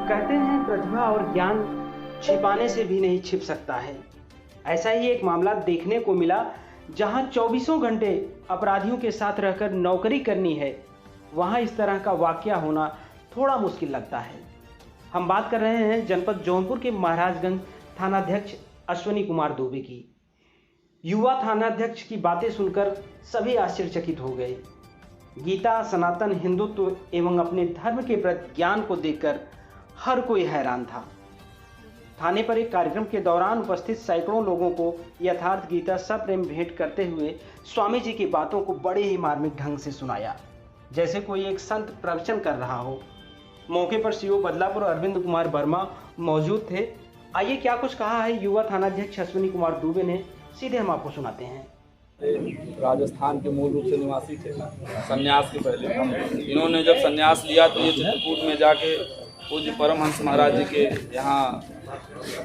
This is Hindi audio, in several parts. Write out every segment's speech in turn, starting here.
कहते हैं प्रतिभा और ज्ञान छिपाने से भी नहीं छिप सकता है। ऐसा ही एक मामला देखने को मिला जहां 24 घंटे अपराधियों के साथ रहकर नौकरी करनी है, वहां इस तरह का वाकया होना थोड़ा मुश्किल लगता है। हम बात कर रहे हैं जनपद जौनपुर के महाराजगंज थानाध्यक्ष अश्विनी कुमार दुबे की। युवा थानाध्यक्ष की बातें सुनकर सभी आश्चर्यचकित हो गए। गीता, सनातन हिंदुत्व एवं अपने धर्म के प्रति ज्ञान को देखकर हर कोई हैरान था। थाने पर एक कार्यक्रम के दौरान उपस्थित सैकड़ों लोगों को यथार्थ गीता सप्रेम भेंट करते हुए स्वामी जी की बातों को बड़े ही मार्मिक ढंग से सुनाया, जैसे कोई एक संत प्रवचन कर रहा हो। मौके पर सीओ बदलापुर अरविंद कुमार वर्मा मौजूद थे। आइए क्या कुछ कहा है युवा थानाध्यक्ष अश्विनी कुमार दुबे ने, सीधे हम आपको सुनाते हैं। राजस्थान के मूल रूप से निवासी थे। संन्यास के पहले इन्होंने जब संन्यास लिया तो ये चित्रकूट में जाके पूज्य परमहंस महाराज जी के यहाँ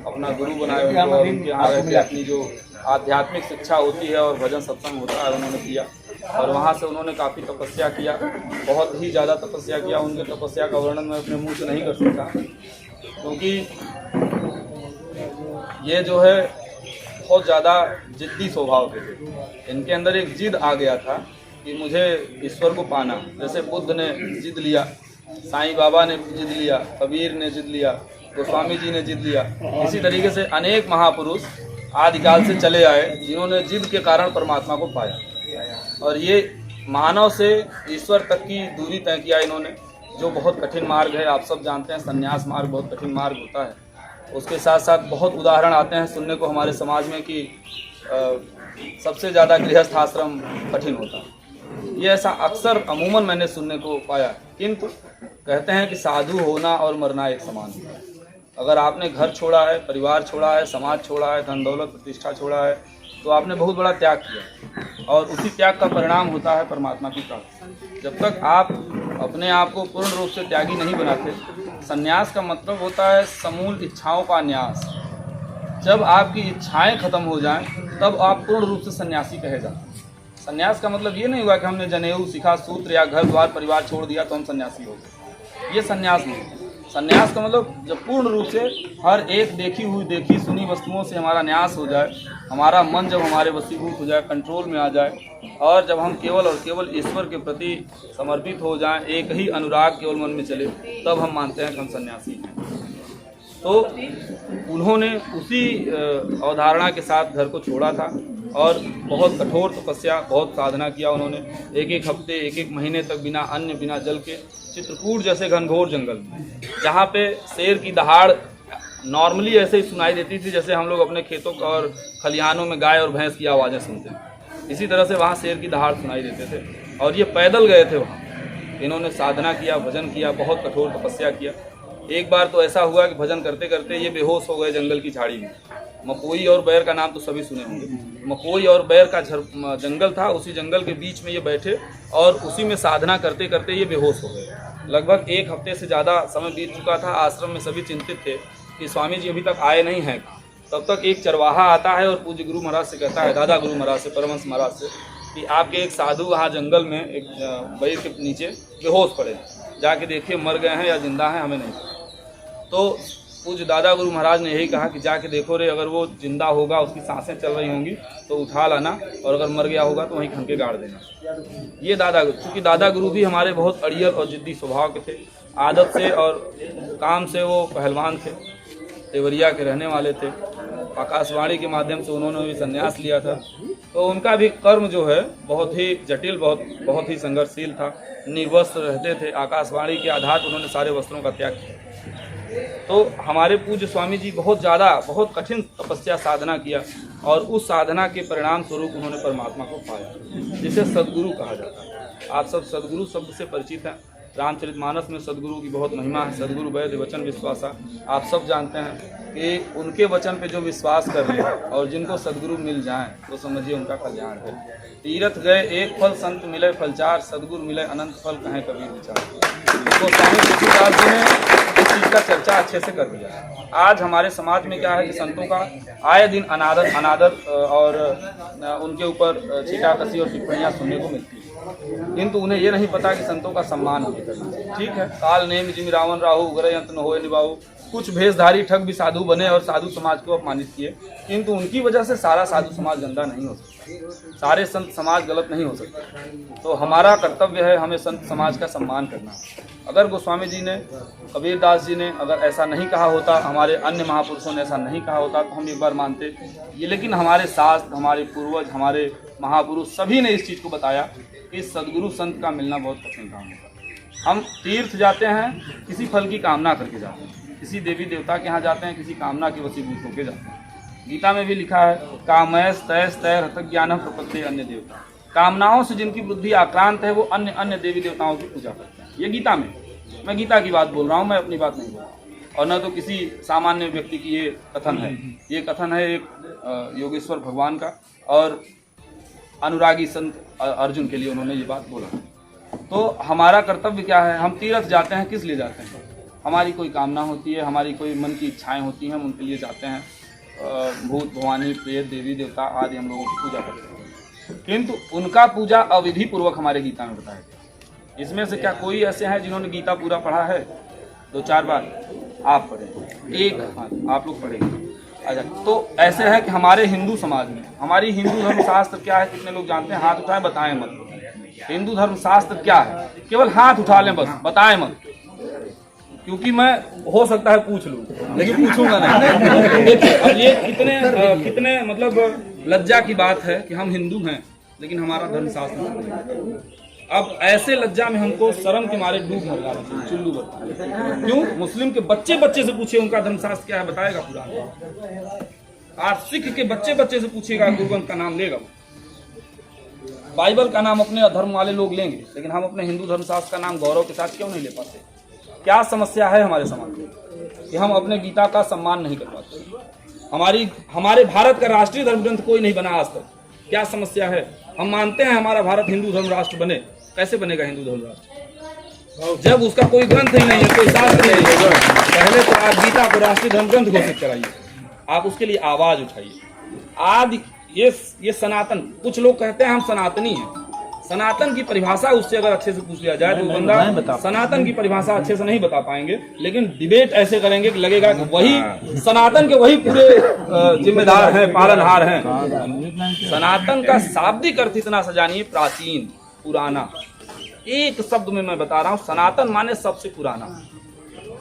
अपना गुरु बनाए हुए और उनके यहाँ रहकर अपनी जो आध्यात्मिक शिक्षा होती है और भजन सत्संग होता है उन्होंने किया। और वहाँ से उन्होंने काफ़ी तपस्या किया, बहुत ही ज़्यादा तपस्या किया। उनके तपस्या का वर्णन मैं अपने मुँह से नहीं कर सकता, क्योंकि ये जो है बहुत ज़्यादा जिद्दी स्वभाव के थे। इनके अंदर एक जिद आ गया था कि मुझे ईश्वर को पाना। जैसे बुद्ध ने जिद लिया, साईं बाबा ने जिद लिया, कबीर ने जिद लिया, गोस्वामी जी ने जिद लिया। इसी तरीके से अनेक महापुरुष आदिकाल से चले आए जिन्होंने जिद के कारण परमात्मा को पाया। और ये मानव से ईश्वर तक की दूरी तय किया इन्होंने, जो बहुत कठिन मार्ग है। आप सब जानते हैं संन्यास मार्ग बहुत कठिन मार्ग होता है। उसके साथ साथ बहुत उदाहरण आते हैं सुनने को हमारे समाज में कि सबसे ज़्यादा गृहस्थ आश्रम कठिन होता है। ये ऐसा अक्सर अमूमन मैंने सुनने को पाया। किंतु कहते हैं कि साधु होना और मरना एक समान है। अगर आपने घर छोड़ा है, परिवार छोड़ा है, समाज छोड़ा है, धन दौलत प्रतिष्ठा छोड़ा है, तो आपने बहुत बड़ा त्याग किया और उसी त्याग का परिणाम होता है परमात्मा की प्राप्ति। जब तक आप अपने आप को पूर्ण रूप से त्यागी नहीं बनाते, संन्यास का मतलब होता है समूल इच्छाओं का न्यास। जब आपकी इच्छाएं खत्म हो जाएं, तब आप पूर्ण रूप से सन्यासी कहे जाते हैं। संन्यास का मतलब ये नहीं हुआ कि हमने जनेऊ, शिखा, सूत्र या घर द्वार परिवार छोड़ दिया तो हम सन्यासी हो गए। ये संन्यास नहीं। संन्यास का मतलब जब पूर्ण रूप से हर एक देखी हुई, देखी सुनी वस्तुओं से हमारा न्यास हो जाए, हमारा मन जब हमारे वशीभूत हो जाए, कंट्रोल में आ जाए, और जब हम केवल और केवल ईश्वर के प्रति समर्पित हो जाएं, एक ही अनुराग केवल मन में चले, तब हम मानते हैं कि हम सन्यासी हैं। तो उन्होंने उसी अवधारणा के साथ घर को छोड़ा था और बहुत कठोर तपस्या, बहुत साधना किया उन्होंने। एक एक हफ्ते, एक एक महीने तक बिना अन्न बिना जल के चित्रकूट जैसे घनघोर जंगल में, जहाँ पे शेर की दहाड़ नॉर्मली ऐसे ही सुनाई देती थी जैसे हम लोग अपने खेतों और खलिहानों में गाय और भैंस की आवाज़ें सुनते हैं, इसी तरह से वहाँ शेर की दहाड़ सुनाई देते थे। और ये पैदल गए थे वहाँ। इन्होंने साधना किया, भजन किया, बहुत कठोर तपस्या किया। एक बार तो ऐसा हुआ कि भजन करते करते ये बेहोश हो गए जंगल की झाड़ी में। मकोई और बैर का नाम तो सभी सुने होंगे। मकोई और बैर का जंगल था, उसी जंगल के बीच में ये बैठे और उसी में साधना करते करते ये बेहोश हो गए। लगभग एक हफ्ते से ज़्यादा समय बीत चुका था। आश्रम में सभी चिंतित थे कि स्वामी जी अभी तक आए नहीं हैं। तब तक एक चरवाहा आता है और पूज्य गुरु महाराज से कहता है, दादा गुरु महाराज से, परमहंस महाराज से, कि आपके एक साधु वहाँ जंगल में एक बैर के नीचे बेहोश पड़े, जाके देखिए मर गए हैं या जिंदा हैं, हमें नहीं। तो पूज्य दादा गुरु महाराज ने यही कहा कि जाके देखो रे, अगर वो जिंदा होगा, उसकी सांसें चल रही होंगी तो उठा लाना, और अगर मर गया होगा तो वहीं खन के गाड़ देना। ये दादा गुरु, क्योंकि दादा गुरु भी हमारे बहुत अड़ियल और जिद्दी स्वभाव के थे। आदत से और काम से वो पहलवान थे, देवरिया के रहने वाले थे। आकाशवाणी के माध्यम से उन्होंने भी संन्यास लिया था। तो उनका भी कर्म जो है बहुत ही जटिल, बहुत ही संघर्षशील था। निर्वस्त्र रहते थे। आकाशवाणी के आधार पर उन्होंने सारे वस्त्रों का त्याग किया। तो हमारे पूज्य स्वामी जी बहुत कठिन तपस्या साधना किया और उस साधना के परिणाम स्वरूप उन्होंने परमात्मा को पाया, जिसे सद्गुरु कहा जाता है। आप सब सद्गुरु शब्द से परिचित हैं। रामचरितमानस में सद्गुरु की बहुत महिमा है। सद्गुरु वैद्य वचन विश्वासा। आप सब जानते हैं कि उनके वचन पे जो विश्वास कर ले और जिनको सद्गुरु मिल जाएं तो समझिए उनका कल्याण है। तीर्थ गए एक फल, संत मिले फल चार, सद्गुरु मिले अनंत फल, कहें कबीर विचार। तो स्वामी तुलसीदास जी ने इस चीज़ का चर्चा अच्छे से कर दिया। आज हमारे समाज में क्या है कि संतों का आए दिन अनादर और उनके ऊपर छीटाकसी और टिप्पणियाँ सुनने को मिलती है। किंतु उन्हें ये नहीं पता कि संतों का सम्मान होगी करना। ठीक है, काल नेम जिमि रावण राहु उग्र यंत्र न होए निभाऊ। कुछ भेषधारी ठग भी साधु बने और साधु समाज को अपमानित किए, किंतु उनकी वजह से सारा साधु समाज गंदा नहीं हो सकता, सारे संत समाज गलत नहीं हो सकते। तो हमारा कर्तव्य है हमें संत समाज का सम्मान करना। अगर गोस्वामी जी ने, कबीरदास जी ने अगर ऐसा नहीं कहा होता, हमारे अन्य महापुरुषों ने ऐसा नहीं कहा होता, तो हम एक बार मानते ये। लेकिन हमारे शास्त्र, हमारे पूर्वज, हमारे महापुरुष सभी ने इस चीज़ को बताया कि सदगुरु संत का मिलना बहुत कठिन काम होता है। हम तीर्थ जाते हैं किसी फल की कामना करके जाते हैं, किसी देवी देवता के यहाँ जाते हैं किसी कामना के वशीभूत होकर जाते हैं। गीता में भी लिखा है कामैस तैस तैर हतक ज्ञानम प्रपत्ति अन्य देवता। कामनाओं से जिनकी बुद्धि आक्रांत है वो अन्य देवी देवताओं की पूजा करते हैं। ये गीता में, मैं गीता की बात बोल रहा हूँ, मैं अपनी बात नहीं बोल रहा हूँ। और न तो किसी सामान्य व्यक्ति की ये कथन है, ये कथन है एक योगेश्वर भगवान का, और अनुरागी संत अर्जुन के लिए उन्होंने ये बात बोला। तो हमारा कर्तव्य क्या है? हम तीर्थ जाते हैं, किस लिए जाते हैं? हमारी कोई कामना होती है, हमारी कोई मन की इच्छाएं होती हैं, हम उनके लिए जाते हैं। भूत भवानी प्रेत देवी देवता आदि हम लोगों की पूजा करते हैं, किंतु उनका पूजा अविधि पूर्वक हमारे गीता में बताया गया। इसमें से क्या कोई ऐसे हैं जिन्होंने गीता पूरा पढ़ा है? 2-4 बार आप पढ़े, एक आप लोग पढ़ेंगे। अच्छा, तो ऐसे है कि हमारे हिंदू समाज में, हमारी हिंदू धर्म शास्त्र क्या है कितने लोग जानते हैं? हाथ उठाएं, बताएं मत। हिंदू धर्म शास्त्र क्या है? केवल हाथ उठा लें बस, बताएं मत, क्योंकि मैं हो सकता है पूछ लूं लेकिन पूछूंगा नहीं। देखिए अब ये कितने मतलब लज्जा की बात है कि हम हिंदू हैं लेकिन हमारा धर्म शास्त्र नहीं। अब ऐसे लज्जा में हमको शर्म के मारे डूब मर जाना चाहिए, चुल्लू बता। क्यों? मुस्लिम के बच्चे से पूछिए उनका धर्मशास्त्र क्या है, बताएगा पूरा। आज सिख के बच्चे से पूछेगा, गुरु ग्रंथ का नाम लेगा, बाइबल का नाम अपने धर्म वाले लोग लेंगे, लेकिन हम अपने हिंदू धर्मशास्त्र का नाम गौरव के साथ क्यों नहीं ले पाते? क्या समस्या है हमारे समाज में कि हम अपने गीता का सम्मान नहीं कर पाते? हमारे भारत का राष्ट्रीय धर्म ग्रंथ कोई नहीं बना आज तक। क्या समस्या है? हम मानते हैं हमारा भारत हिंदू धर्म राष्ट्र बने, कैसे बनेगा हिंदू धर्म राष्ट्र जब उसका कोई ग्रंथ ही नहीं है, कोई शास्त्र नहीं है? पहले तो आप गीता को राष्ट्रीय धर्म ग्रंथ घोषित कराइए, आप उसके लिए आवाज उठाइए। आज ये सनातन, कुछ लोग कहते हैं हम सनातनी हैं। सनातन की परिभाषा उससे अगर अच्छे से पूछ लिया जाए तो बंदा सनातन की परिभाषा अच्छे से नहीं बता पाएंगे, लेकिन डिबेट ऐसे करेंगे कि लगेगा कि वही सनातन के वही पूरे जिम्मेदार हैं, पालनहार हैं। सनातन का शाब्दिक अर्थ इतना सा जानिए, प्राचीन, पुराना। एक शब्द में मैं बता रहा हूँ, सनातन माने सबसे पुराना।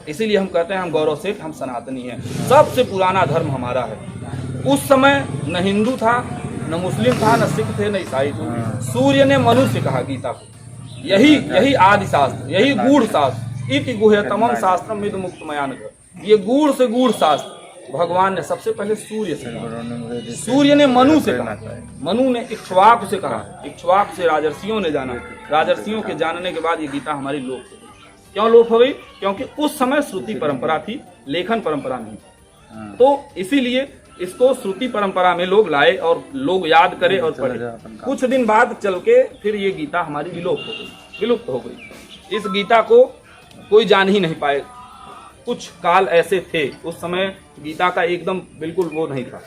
इसीलिए हम कहते हैं हम गौरव से हम सनातनी हैं। सबसे पुराना धर्म हमारा है। उस समय न हिंदू था, न मुस्लिम था, न सिख थे, न ईसाई थे। सूर्य ने मनुष्य कहा गीता को। यही आदि शास्त्र, यही गूढ़ शास्त्र। इति गुह्यतमम शास्त्रम मिद मुक्त मयान। ये गूढ़ से गूढ़ शास्त्र भगवान ने सबसे पहले सूर्य से कहा। सूर्य ने मनु से कहा, मनु ने इक्ष्वाकु से कहा, इक्ष्वाकु से राजर्षियों ने जाना, राजर्षियों के जानने के बाद ये गीता हमारी लोप हो गई। क्यों लोप हो गई? क्योंकि उस समय श्रुति परंपरा थी, लेखन परंपरा नहीं। तो इसीलिए इसको श्रुति परंपरा में लोग लाए और लोग याद करे और पढ़े। कुछ दिन बाद चल के फिर ये गीता हमारी विलुप्त हो गई। इस गीता को कोई जान ही नहीं पाए। कुछ काल ऐसे थे, उस समय गीता का एकदम बिल्कुल वो नहीं था।